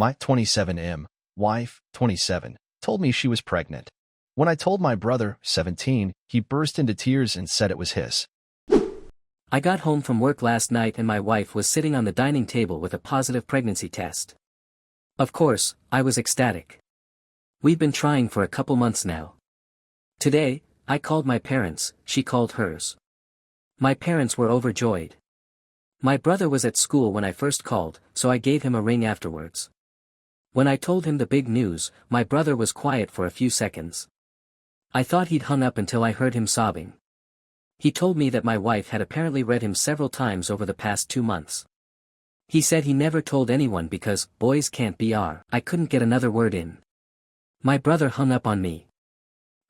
My 27M wife, 27, told me she was pregnant. When I told my brother, 17, he burst into tears and said it was his. I got home from work last night and my wife was sitting on the dining table with a positive pregnancy test. Of course, I was ecstatic. We've been trying for a couple months now. Today, I called my parents, she called hers. My parents were overjoyed. My brother was at school when I first called, so I gave him a ring afterwards. When I told him the big news, my brother was quiet for a few seconds. I thought he'd hung up until I heard him sobbing. He told me that my wife had apparently read him several times over the past 2 months. He said he never told anyone because boys can't be R. I couldn't get another word in. My brother hung up on me.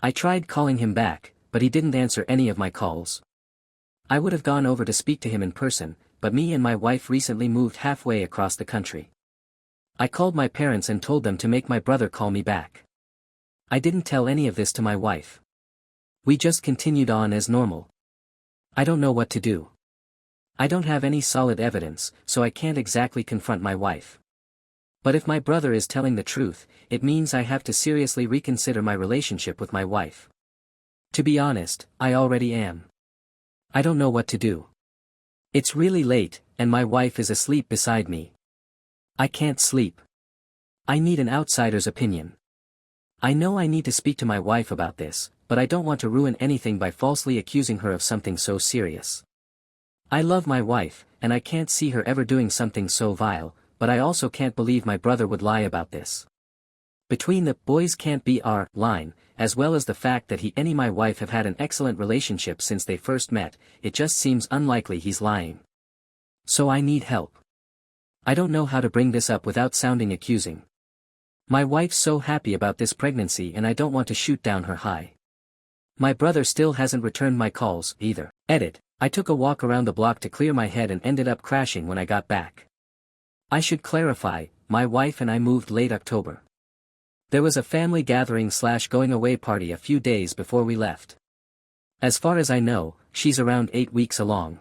I tried calling him back, but he didn't answer any of my calls. I would have gone over to speak to him in person, but me and my wife recently moved halfway across the country. I called my parents and told them to make my brother call me back. I didn't tell any of this to my wife. We just continued on as normal. I don't know what to do. I don't have any solid evidence, so I can't exactly confront my wife. But if my brother is telling the truth, it means I have to seriously reconsider my relationship with my wife. To be honest, I already am. I don't know what to do. It's really late, and my wife is asleep beside me. I can't sleep. I need an outsider's opinion. I know I need to speak to my wife about this, but I don't want to ruin anything by falsely accusing her of something so serious. I love my wife, and I can't see her ever doing something so vile, but I also can't believe my brother would lie about this. Between the boys can't be our line, as well as the fact that he and my wife have had an excellent relationship since they first met, it just seems unlikely he's lying. So I need help. I don't know how to bring this up without sounding accusing. My wife's so happy about this pregnancy and I don't want to shoot down her high. My brother still hasn't returned my calls, either. Edit. I took a walk around the block to clear my head and ended up crashing when I got back. I should clarify, my wife and I moved late October. There was a family gathering / going away party a few days before we left. As far as I know, she's around 8 weeks along.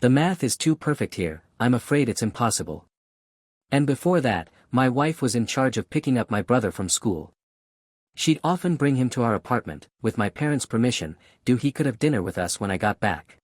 The math is too perfect here, I'm afraid it's impossible. And before that, my wife was in charge of picking up my brother from school. She'd often bring him to our apartment, with my parents' permission, he could have dinner with us when I got back.